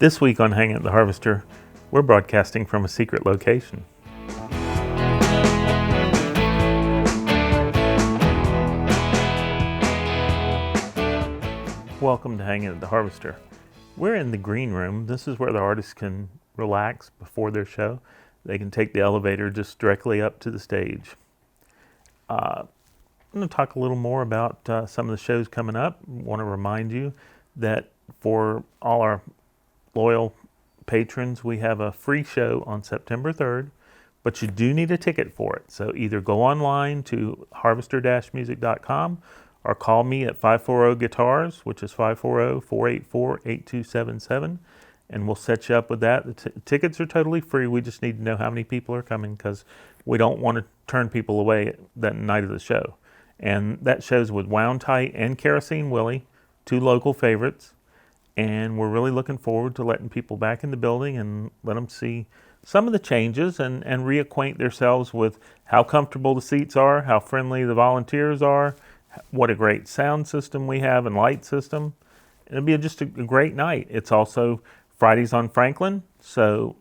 This week on Hangin at the Harvester, we're broadcasting from a secret location. Welcome to Hangin at the Harvester. We're in the green room. This is where the artists can relax before their show. They can take the elevator just directly up to the stage. I'm going to talk a little more about some of the shows coming up. I want to remind you that for all our loyal patrons, we have a free show on September 3rd, but you do need a ticket for it. So either go online to harvester-music.com or call me at 540-GUITARS, which is 540-484-8277, and we'll set you up with that. The tickets are totally free. We just need to know how many people are coming because we don't want to turn people away that night of the show. And that show's with Wound Tight and Kerosene Willie, two local favorites. And we're really looking forward to letting people back in the building and let them see some of the changes and reacquaint themselves with how comfortable the seats are, how friendly the volunteers are, what a great sound system we have and light system. It'll be just a great night. It's also Fridays on Franklin, so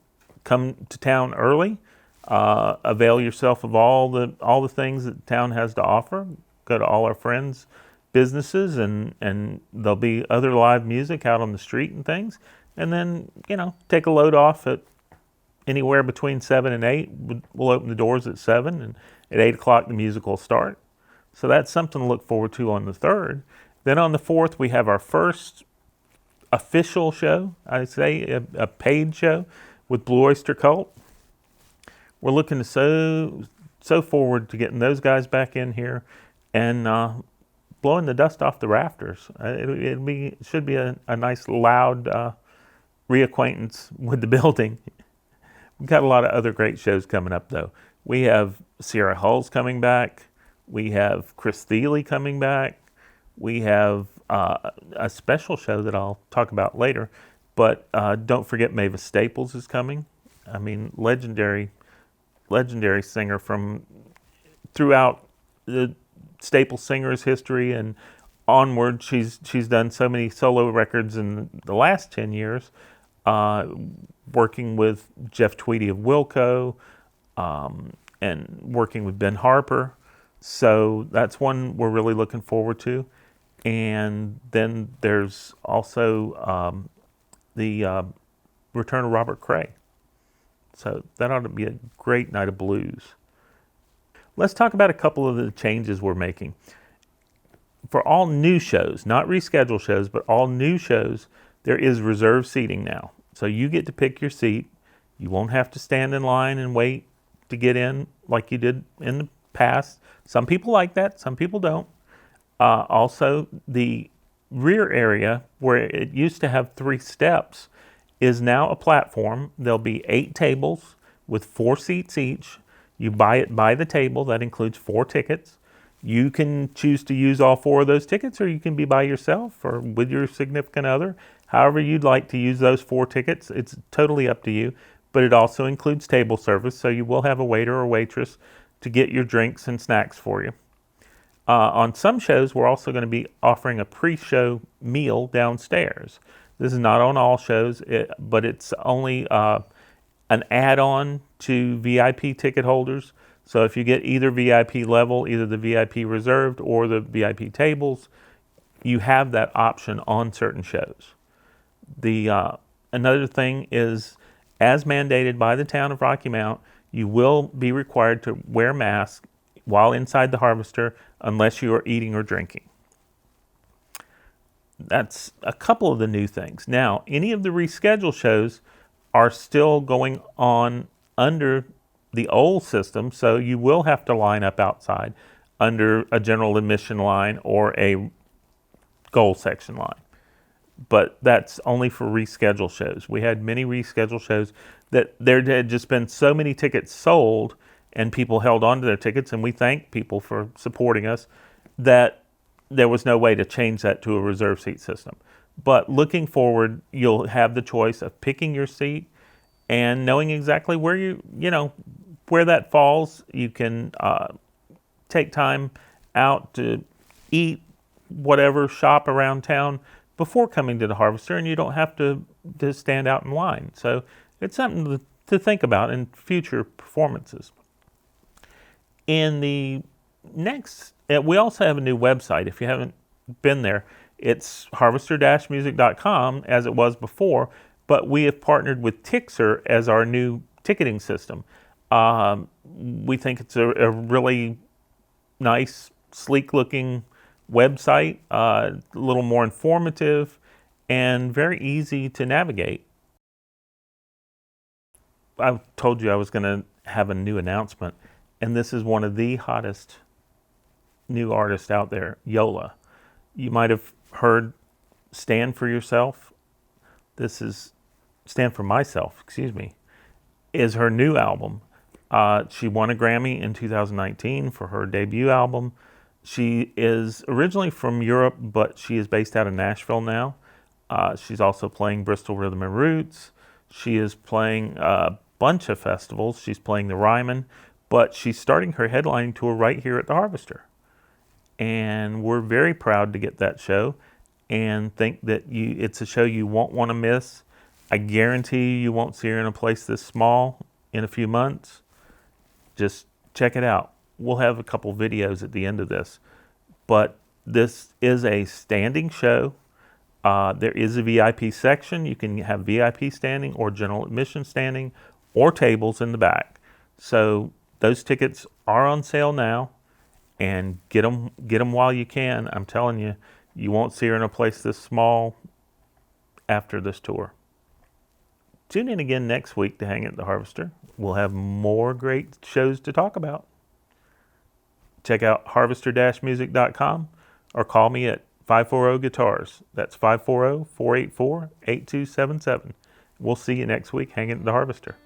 come to town early. Avail yourself of all the things that town has to offer. Go to all our friends' businesses, and there'll be other live music out on the street and things. And then, take a load off at anywhere between 7 and 8. We'll open the doors at 7, and at 8 o'clock the music will start. So that's something to look forward to on the 3rd. Then on the 4th, we have our first official show, I'd say, a paid show with Blue Oyster Cult. We're looking so forward to getting those guys back in here and blowing the dust off the rafters. It should be a nice loud reacquaintance with the building. We've got a lot of other great shows coming up though. We have Sierra Hulls coming back. We have Chris Thiele coming back. We have a special show that I'll talk about later. But don't forget Mavis Staples is coming. I mean, legendary singer from throughout the Staples Singers history and onward. She's done so many solo records in the last 10 years, working with Jeff Tweedy of Wilco and working with Ben Harper. So that's one we're really looking forward to. And then there's also the return of Robert Cray. So that ought to be a great night of blues. Let's talk about a couple of the changes we're making. For all new shows, not rescheduled shows, but all new shows, there is reserved seating now. So you get to pick your seat. You won't have to stand in line and wait to get in like you did in the past. Some people like that, some people don't. Also, the rear area, where it used to have 3 steps, is now a platform. There'll be 8 tables with 4 seats each. You buy it by the table. That includes 4 tickets. You can choose to use all 4 of those tickets, or you can be by yourself or with your significant other. However you'd like to use those 4 tickets, it's totally up to you. But it also includes table service, so you will have a waiter or waitress to get your drinks and snacks for you. On some shows, we're also going to be offering a pre-show meal downstairs. This is not on all shows, but it's only an add-on to VIP ticket holders. So if you get either VIP level, either the VIP reserved or the VIP tables, you have that option on certain shows. Another thing is, as mandated by the town of Rocky Mount, you will be required to wear masks while inside the Harvester unless you are eating or drinking. That's a couple of the new things. Now, any of the rescheduled shows are still going on under the old system, so you will have to line up outside under a general admission line or a gold section line. But that's only for rescheduled shows. We had many rescheduled shows that there had just been so many tickets sold and people held on to their tickets, and we thank people for supporting us, that there was no way to change that to a reserve seat system. But looking forward, you'll have the choice of picking your seat and knowing exactly where where that falls. You can take time out to eat, whatever, shop around town before coming to the Harvester, and you don't have to to stand out in line. So it's something to think about in future performances. In the next, we also have a new website. If you haven't been there, it's harvester-music.com as it was before, but we have partnered with Tixer as our new ticketing system. We think it's a really nice, sleek-looking website, a little more informative, and very easy to navigate. I told you I was going to have a new announcement, and this is one of the hottest new artists out there, Yola. You might have heard Stand For Yourself. This is Stand For Myself, excuse me, is her new album. She won a Grammy in 2019 for her debut album. She is originally from Europe, but she is based out of Nashville now. She's also playing Bristol Rhythm and Roots. She is playing a bunch of festivals. She's playing the Ryman, but she's starting her headlining tour right here at the Harvester. And we're very proud to get that show and think that it's a show you won't want to miss. I guarantee you won't see her in a place this small in a few months. Just check it out. We'll have a couple videos at the end of this. But this is a standing show. There is a VIP section. You can have VIP standing or general admission standing or tables in the back. So those tickets are on sale now, and get them while you can. I'm telling you, you won't see her in a place this small after this tour. Tune in again next week to Hangin at the Harvester. We'll have more great shows to talk about. Check out harvester-music.com or call me at 540-GUITARS. That's 540-484-8277. We'll see you next week, Hangin at the Harvester.